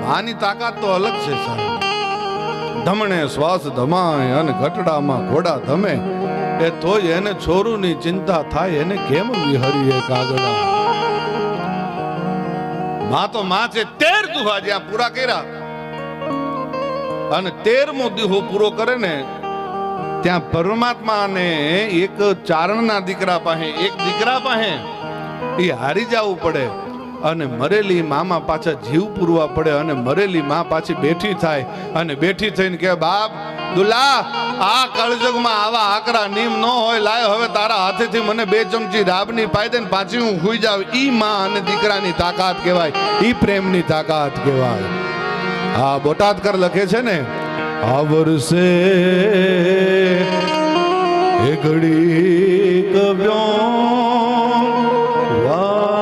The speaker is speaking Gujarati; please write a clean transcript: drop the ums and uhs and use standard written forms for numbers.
માની તાકાત તો અલગ છે સાહેબ. ધમણે શ્વાસ ધમાય અને ઘટડામાં ઘોડા ધમે, એ તોય એને છોરુની ચિંતા થાય, એને કેમ વિહરીએ કાગડા. માં તો માં છે. 13 દુહા જ્યાં પૂરા કર્યા અને 13મો દુહો પૂરો કરે ને ત્યાં પરમાત્માને એક ચારણના દીકરા પાસે, એક દીકરા પાસે એ હારી જવું પડે અને મરેલી મામા પાછા જીવ પૂરવા પડે અને મરેલી માં પાછી બેઠી થાય અને બેઠી થઈને કે બાપ દુલા, આ કળજુગમાં આવા આકરા નીમ ન હોય, લાય હવે તારા હાથેથી મને 2 ચમચી રાબની પાઈ દે ને પાછી હું સુઈ જાઉં. ઈ માં અને દીકરાની તાકાત કહેવાય, ઈ પ્રેમની તાકાત કહેવાય. આ બોટાદકર લખે છે ને, આવરસે એ ઘડી કવ્યો વા